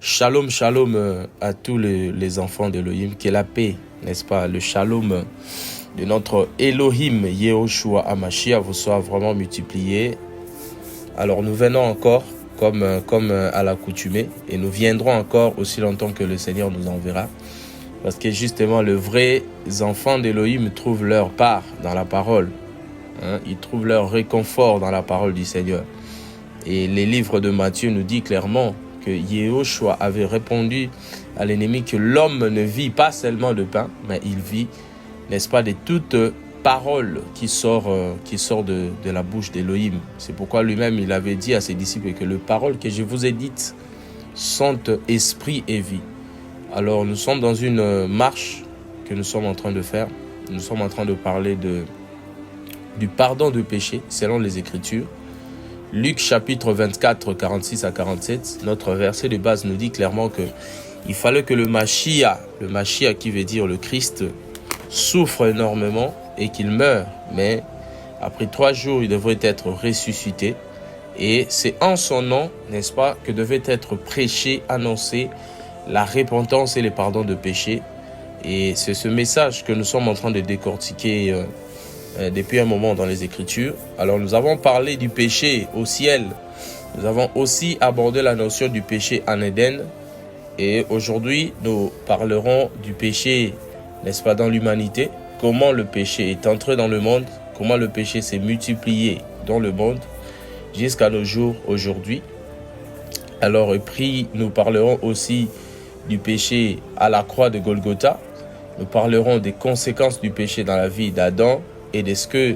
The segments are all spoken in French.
Shalom, shalom à tous les enfants d'Elohim. Que la paix, n'est-ce pas, le shalom de notre Elohim, Yehoshua Hamashiach, vous soit vraiment multiplié. Alors nous venons encore comme à l'accoutumée et nous viendrons encore aussi longtemps que le Seigneur nous enverra. Parce que justement, les vrais enfants d'Elohim trouvent leur part dans la parole. Ils trouvent leur réconfort dans la parole du Seigneur. Et les livres de Matthieu nous disent clairement que Yehoshua avait répondu à l'ennemi que l'homme ne vit pas seulement de pain, mais il vit, n'est-ce pas, de toute parole qui sort de la bouche d'Elohim. C'est pourquoi lui-même, il avait dit à ses disciples que les paroles que je vous ai dites sont esprit et vie. Alors, nous sommes dans une marche que nous sommes en train de faire. Nous sommes en train de parler du pardon de péché selon les Écritures. Luc chapitre 24, 46 à 47, notre verset de base nous dit clairement qu'il fallait que le Mashiach qui veut dire le Christ, souffre énormément et qu'il meure. Mais après 3 jours, il devrait être ressuscité. Et c'est en son nom, n'est-ce pas, que devait être prêché, annoncé la repentance et le pardon de péché. Et c'est ce message que nous sommes en train de décortiquer depuis un moment dans les Écritures. Alors nous avons parlé du péché au ciel. Nous avons aussi abordé la notion du péché en Éden. Et aujourd'hui, nous parlerons du péché, n'est-ce pas, dans l'humanité. Comment le péché est entré dans le monde. Comment le péché s'est multiplié dans le monde jusqu'à nos jours aujourd'hui. Alors, et puis, nous parlerons aussi du péché à la croix de Golgotha. Nous parlerons des conséquences du péché dans la vie d'Adam et de ce que,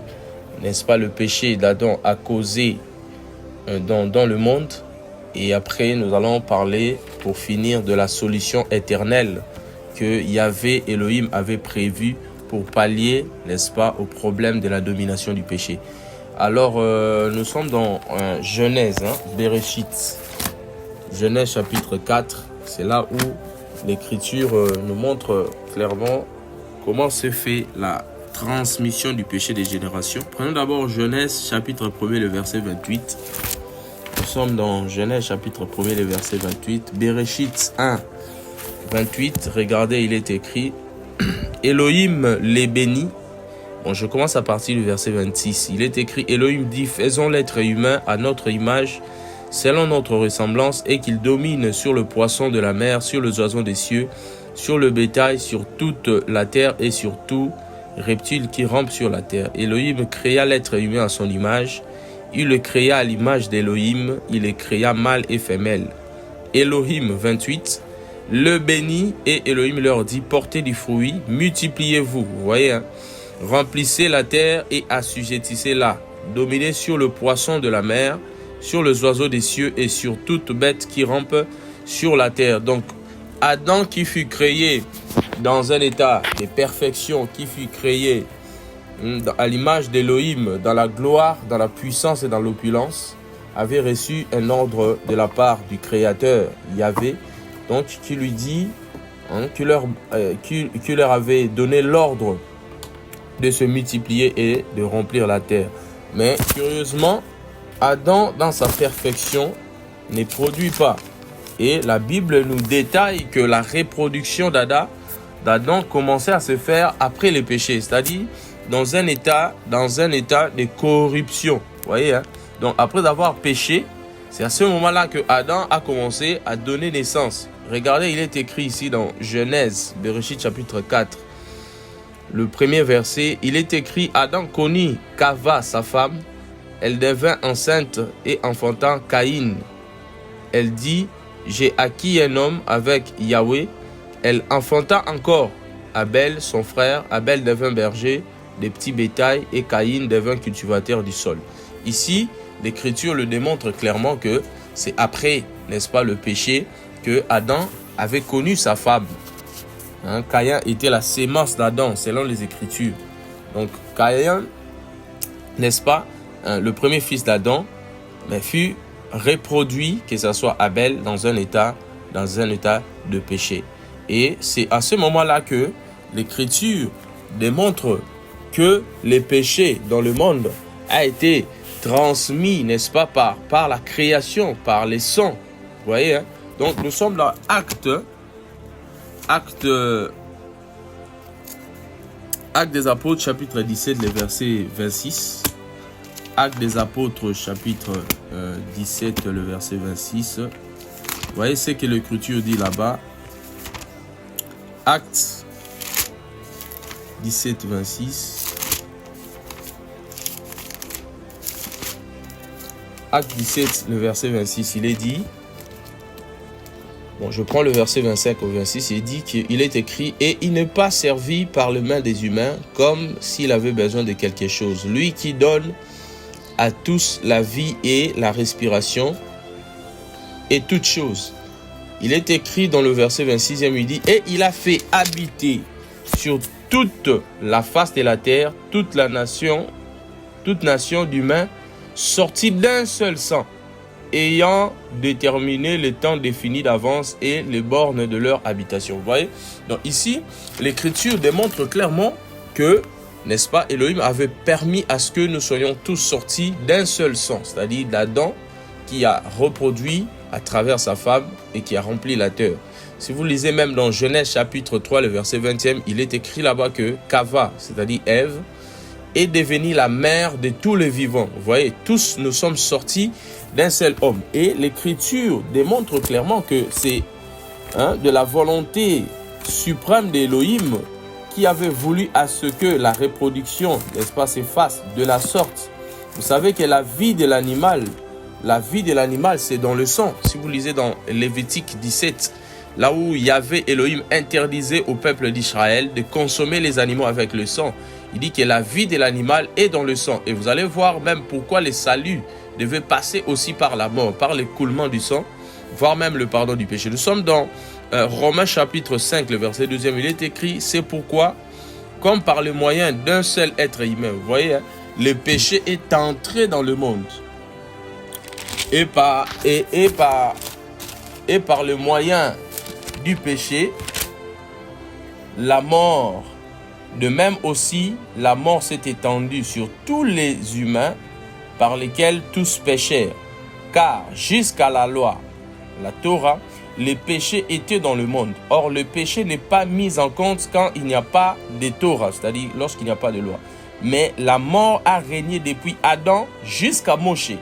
n'est-ce pas, le péché d'Adam a causé dans le monde. Et après, nous allons parler, pour finir, de la solution éternelle que Yahvé Elohim avait prévue pour pallier, n'est-ce pas, au problème de la domination du péché. Alors, nous sommes dans Genèse, Bereshit. Genèse chapitre 4, c'est là où l'Écriture nous montre clairement comment se fait la transmission du péché des générations. Prenons d'abord Genèse chapitre 1er, le verset 28. Nous sommes dans Genèse chapitre 1er, le verset 28. Bereshit 1, 28. Regardez, il est écrit « Elohim les bénit ». Bon, je commence à partir du verset 26. Il est écrit « Elohim dit, faisons l'être humain à notre image, selon notre ressemblance, et qu'il domine sur le poisson de la mer, sur les oiseaux des cieux, sur le bétail, sur toute la terre et sur tout reptile qui rampe sur la terre. Elohim créa l'être humain à son image. Il le créa à l'image d'Elohim. Il le créa mâle et femelle. Elohim 28 le bénit et Elohim leur dit, portez du fruit, multipliez-vous. Vous voyez, remplissez la terre et assujettissez-la. Dominez sur le poisson de la mer, sur les oiseaux des cieux et sur toute bête qui rampe sur la terre. Donc, Adam qui fut créé dans un état de perfection, qui fut créé à l'image d'Elohim, dans la gloire, dans la puissance et dans l'opulence, avait reçu un ordre de la part du Créateur, Yahvé, donc qui lui dit, qui leur avait donné l'ordre de se multiplier et de remplir la terre. Mais curieusement, Adam, dans sa perfection, ne produit pas. Et la Bible nous détaille que la reproduction d'Adam commençait à se faire après le péché, c'est-à-dire dans un état de corruption. Vous voyez, Donc après avoir péché, c'est à ce moment-là que Adam a commencé à donner naissance. Regardez, il est écrit ici dans Genèse, Bereshit chapitre 4, le premier verset. Il est écrit, Adam connut Kava, sa femme. Elle devint enceinte et enfantant Caïn. Elle dit, j'ai acquis un homme avec Yahweh. Elle enfanta encore Abel, son frère. Abel devint berger des petits bétails et Caïn devint cultivateur du sol. Ici, l'Écriture le démontre clairement que c'est après, n'est-ce pas, le péché, que Adam avait connu sa femme. Caïn était la sémence d'Adam, selon les Écritures. Donc, Caïn, n'est-ce pas, le premier fils d'Adam, mais fut reproduit, que ce soit Abel, dans un état de péché. Et c'est à ce moment-là que l'Écriture démontre que le péché dans le monde a été transmis, n'est-ce pas, par la création, par les sons. Vous voyez, Donc nous sommes dans Actes des Apôtres, chapitre 17, les versets 26. Actes des Apôtres, chapitre 17, le verset 26. Vous voyez ce que l'Écriture dit là-bas. Actes 17, 26. Acte 17, le verset 26, il est dit, bon, je prends le verset 25 au 26, il dit qu'il est écrit « Et il n'est pas servi par les mains des humains comme s'il avait besoin de quelque chose. Lui qui donne à tous la vie et la respiration et toutes choses. » Il est écrit dans le verset 26e, il dit « Et il a fait habiter sur toute la face de la terre, toute nation d'humains, sortis d'un seul sang, ayant déterminé le temps défini d'avance et les bornes de leur habitation. » Vous voyez? Donc ici, l'Écriture démontre clairement que, n'est-ce pas, Elohim avait permis à ce que nous soyons tous sortis d'un seul sang, c'est-à-dire d'Adam qui a reproduit à travers sa femme et qui a rempli la terre. Si vous lisez même dans Genèse chapitre 3, le verset 20e, il est écrit là-bas que Kava, c'est-à-dire Ève, est devenue la mère de tous les vivants. Vous voyez, tous nous sommes sortis d'un seul homme. Et l'Écriture démontre clairement que c'est de la volonté suprême d'Elohim qui avait voulu à ce que la reproduction, n'est-ce pas, s'efface de la sorte. Vous savez que la vie de l'animal, c'est dans le sang. Si vous lisez dans Lévitique 17, là où Yahvé Elohim interdisait au peuple d'Israël de consommer les animaux avec le sang, il dit que la vie de l'animal est dans le sang. Et vous allez voir même pourquoi le salut devait passer aussi par la mort, par l'écoulement du sang, voire même le pardon du péché. Nous sommes dans Romains chapitre 5, le verset 2e. Il est écrit, c'est pourquoi, comme par le moyen d'un seul être humain, vous voyez, le péché est entré dans le monde. Et par le moyen du péché, la mort. De même aussi, la mort s'est étendue sur tous les humains par lesquels tous péchèrent. Car jusqu'à la loi, la Torah, les péchés étaient dans le monde. Or, le péché n'est pas mis en compte quand il n'y a pas de Torah, c'est-à-dire lorsqu'il n'y a pas de loi. Mais la mort a régné depuis Adam jusqu'à Moshe,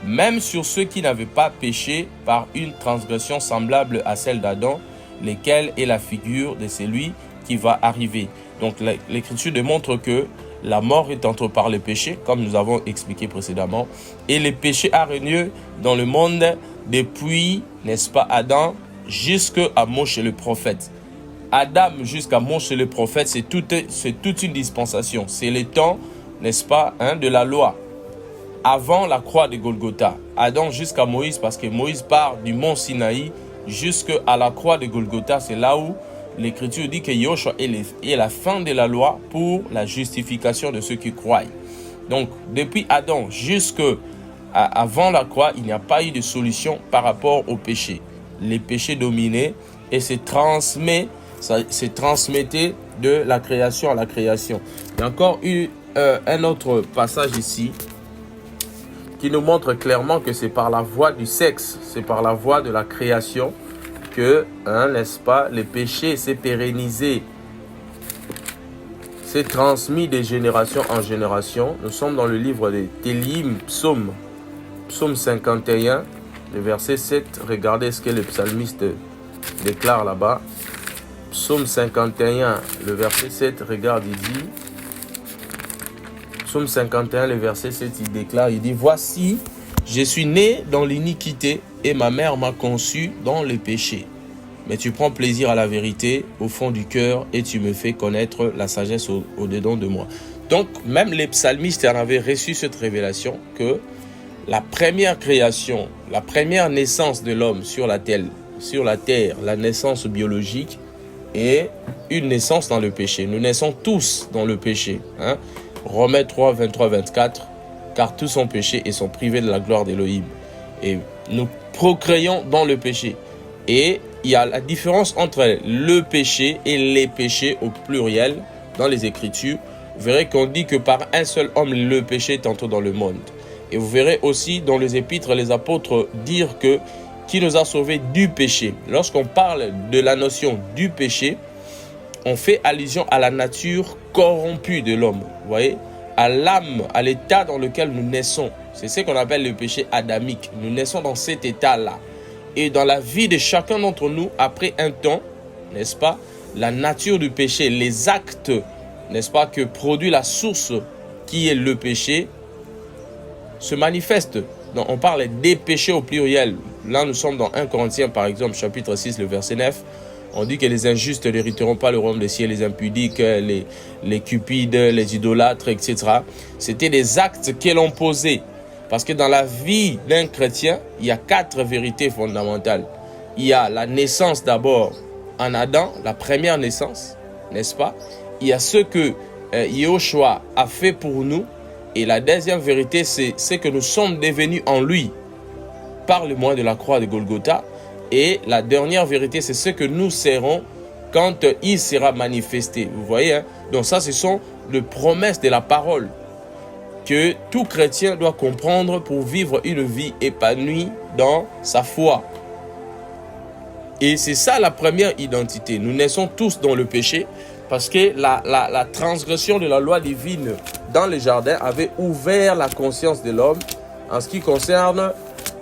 même sur ceux qui n'avaient pas péché par une transgression semblable à celle d'Adam, lesquels est la figure de celui qui va arriver. Donc l'Écriture démontre que la mort est entrée par le péché, comme nous avons expliqué précédemment, et le péché a régné dans le monde depuis, n'est-ce pas, Adam jusqu'à Moshe le prophète. Adam jusqu'à Moshe le prophète, c'est toute une dispensation. C'est le temps, n'est-ce pas, de la loi. Avant la croix de Golgotha, Adam jusqu'à Moïse, parce que Moïse part du mont Sinaï jusqu'à la croix de Golgotha, c'est là où l'Écriture dit que Yoshua est la fin de la loi pour la justification de ceux qui croient. Donc, depuis Adam jusqu'à avant la croix, il n'y a pas eu de solution par rapport au péché. Les péchés dominaient et se transmettaient de la création à la création. Il y a encore eu un autre passage ici qui nous montre clairement que c'est par la voie du sexe, c'est par la voie de la création que, n'est-ce pas, le péché s'est pérennisé, s'est transmis de génération en génération. Nous sommes dans le livre de Télim, psaume 51, le verset 7. Regardez ce que le psalmiste déclare là-bas. Psaume 51, le verset 7, regarde, il dit... Psaume 51, le verset 7, il déclare, il dit « Voici, je suis né dans l'iniquité et ma mère m'a conçu dans le péché. Mais tu prends plaisir à la vérité au fond du cœur et tu me fais connaître la sagesse au-dedans de moi. » Donc, même les psalmistes en avaient reçu cette révélation que la première création, la première naissance de l'homme sur la terre, la naissance biologique, est une naissance dans le péché. Nous naissons tous dans le péché. Romains 3, 23, 24, car tous ont péché et sont privés de la gloire d'Elohim. Et nous procréons dans le péché. Et il y a la différence entre le péché et les péchés au pluriel dans les Écritures. Vous verrez qu'on dit que par un seul homme, le péché est entré dans le monde. Et vous verrez aussi dans les épîtres, les apôtres dire que qui nous a sauvés du péché. Lorsqu'on parle de la notion du péché, on fait allusion à la nature corrompue de l'homme. Vous voyez, à l'âme, à l'état dans lequel nous naissons. C'est ce qu'on appelle le péché adamique. Nous naissons dans cet état-là. Et dans la vie de chacun d'entre nous, après un temps, n'est-ce pas, la nature du péché, les actes, n'est-ce pas, que produit la source qui est le péché, se manifestent. Donc, on parle des péchés au pluriel. Là, nous sommes dans 1 Corinthiens, par exemple, chapitre 6, le verset 9. On dit que les injustes n'hériteront pas le royaume des cieux, les impudiques, les cupides, les idolâtres, etc. C'était des actes qu'elles ont posés. Parce que dans la vie d'un chrétien, il y a 4 vérités fondamentales. Il y a la naissance d'abord en Adam, la première naissance, n'est-ce pas? Il y a ce que Yahushua a fait pour nous. Et la deuxième vérité, c'est ce que nous sommes devenus en lui par le moyen de la croix de Golgotha. Et la dernière vérité, c'est ce que nous serons quand il sera manifesté. Vous voyez, hein? Donc ça, ce sont les promesses de la parole que tout chrétien doit comprendre pour vivre une vie épanouie dans sa foi. Et c'est ça la première identité. Nous naissons tous dans le péché parce que la transgression de la loi divine dans le jardin avait ouvert la conscience de l'homme en ce qui concerne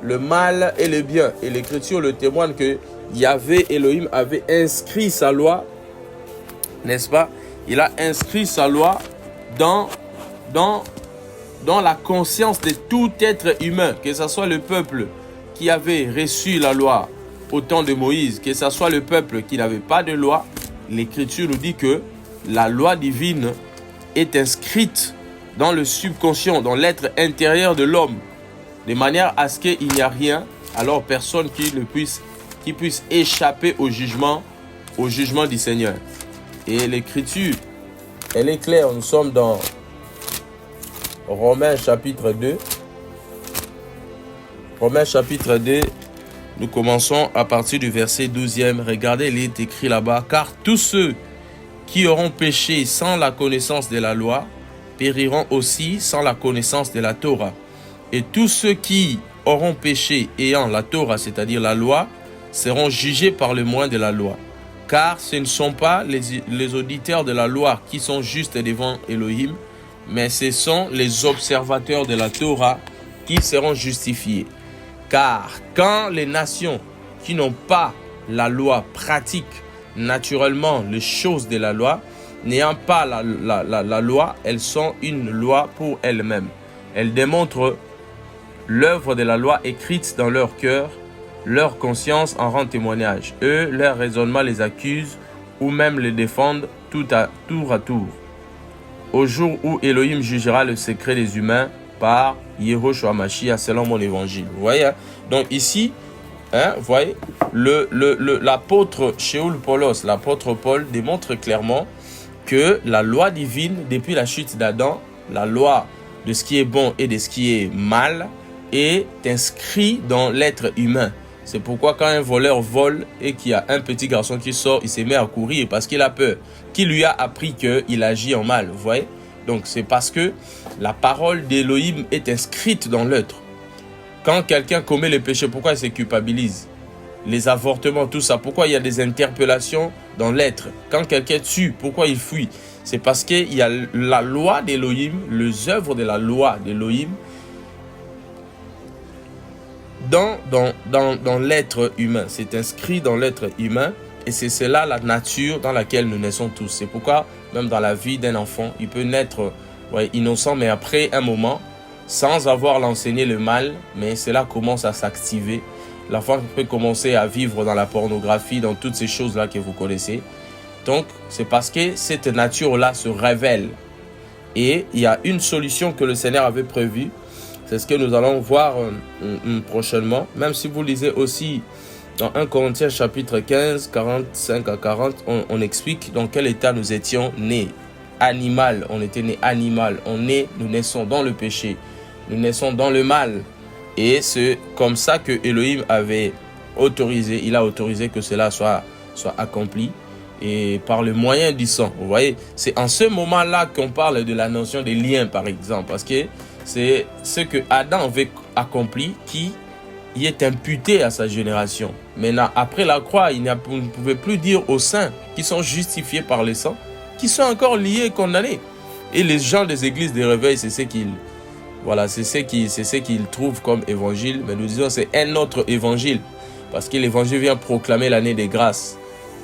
le mal et le bien. Et l'Écriture le témoigne que Yahvé Elohim avait inscrit sa loi, n'est-ce pas? Il a inscrit sa loi dans la conscience de tout être humain, que ce soit le peuple qui avait reçu la loi au temps de Moïse, que ce soit le peuple qui n'avait pas de loi. L'Écriture nous dit que la loi divine est inscrite dans le subconscient, dans l'être intérieur de l'homme, de manière à ce qu'il n'y a rien, alors personne qui puisse échapper au jugement du Seigneur. Et l'Écriture, elle est claire. Nous sommes dans Romains chapitre 2. Romains chapitre 2, nous commençons à partir du verset 12e. Regardez, il est écrit là-bas. Car tous ceux qui auront péché sans la connaissance de la loi périront aussi sans la connaissance de la Torah. Et tous ceux qui auront péché ayant la Torah, c'est-à-dire la loi, seront jugés par le moyen de la loi. Car ce ne sont pas les auditeurs de la loi qui sont justes devant Elohim, mais ce sont les observateurs de la Torah qui seront justifiés. Car quand les nations qui n'ont pas la loi pratiquent naturellement les choses de la loi, n'ayant pas la loi, elles sont une loi pour elles-mêmes. Elles démontrent l'œuvre de la loi écrite dans leur cœur, leur conscience en rend témoignage. Eux, leur raisonnement les accuse ou même les défendent tour à tour. Au jour où Elohim jugera le secret des humains par Yahushua Mashiach selon mon évangile. Vous voyez, hein? Donc ici, hein, vous voyez, l'apôtre Shaul Paulos, l'apôtre Paul démontre clairement que la loi divine, depuis la chute d'Adam, la loi de ce qui est bon et de ce qui est mal, est inscrite dans l'être humain. C'est pourquoi quand un voleur vole et qu'il y a un petit garçon qui sort, il se met à courir parce qu'il a peur. Qui lui a appris qu'il agit en mal, vous voyez? Donc c'est parce que la parole d'Elohim est inscrite dans l'être. Quand quelqu'un commet le péché, pourquoi il se culpabilise? Les avortements, tout ça, pourquoi il y a des interpellations dans l'être? Quand quelqu'un tue, pourquoi il fuit? C'est parce qu'il y a la loi d'Elohim, les œuvres de la loi d'Elohim dans l'être humain. C'est inscrit dans l'être humain et c'est cela la nature dans laquelle nous naissons tous. C'est pourquoi même dans la vie d'un enfant, il peut naître innocent, mais après un moment, sans avoir l'enseigné le mal, mais cela commence à s'activer. L'enfant peut commencer à vivre dans la pornographie, dans toutes ces choses-là que vous connaissez. Donc, c'est parce que cette nature-là se révèle. Et il y a une solution que le Seigneur avait prévue. C'est ce que nous allons voir prochainement. Même si vous lisez aussi dans 1 Corinthiens chapitre 15, 45 à 40, on explique dans quel état nous étions nés. Animal, on était né animal. Nous naissons dans le péché. Nous naissons dans le mal. Et c'est comme ça que Elohim avait autorisé. Il a autorisé que cela soit accompli. Et par le moyen du sang. Vous voyez, c'est en ce moment-là qu'on parle de la notion des liens, par exemple. Parce que c'est ce que Adam avait accompli qui y est imputé à sa génération. Maintenant, après la croix, vous ne pouvez plus dire aux saints qui sont justifiés par le sang, qui sont encore liés et condamnés. Et les gens des églises des réveils, c'est ce qu'ils trouvent comme évangile. Mais nous disons c'est un autre évangile. Parce que l'évangile vient proclamer l'année des grâces.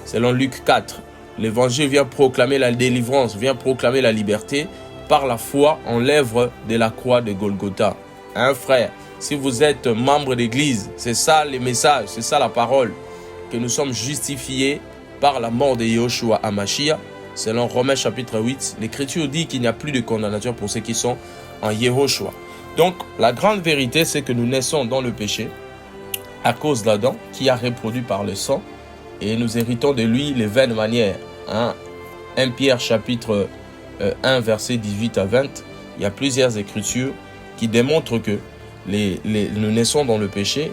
Selon Luc 4, l'évangile vient proclamer la délivrance, vient proclamer la liberté par la foi en l'œuvre de la croix de Golgotha. Hein, frère, si vous êtes membre d'église, c'est ça les messages, c'est ça la parole, que nous sommes justifiés par la mort de Yahushua HaMashiach. Selon Romains chapitre 8, l'Écriture dit qu'il n'y a plus de condamnation pour ceux qui sont en Yahushua. Donc, la grande vérité, c'est que nous naissons dans le péché à cause d'Adam, qui a reproduit par le sang, et nous héritons de lui les vaines manières. Hein? 1 Pierre chapitre 1, verset 18 à 20, il y a plusieurs écritures qui démontrent que nous naissons dans le péché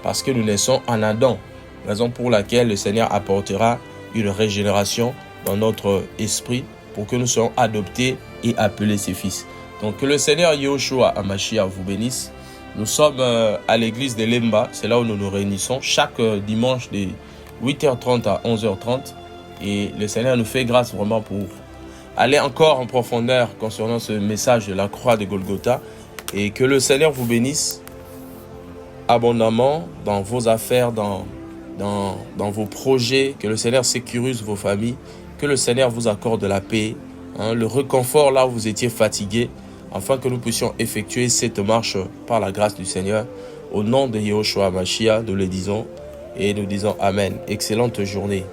parce que nous naissons en Adam. Raison pour laquelle le Seigneur apportera une régénération dans notre esprit pour que nous soyons adoptés et appelés ses fils. Donc que le Seigneur Yahushua HaMashiach vous bénisse. Nous sommes à l'église de Lemba, c'est là où nous nous réunissons chaque dimanche de 8h30 à 11h30. Et le Seigneur nous fait grâce vraiment pour aller encore en profondeur concernant ce message de la croix de Golgotha. Et que le Seigneur vous bénisse abondamment dans vos affaires, dans vos projets. Que le Seigneur sécurise vos familles. Que le Seigneur vous accorde la paix, le réconfort là où vous étiez fatigué, afin que nous puissions effectuer cette marche par la grâce du Seigneur. Au nom de Yahushua HaMashiach, nous le disons et nous disons Amen. Excellente journée.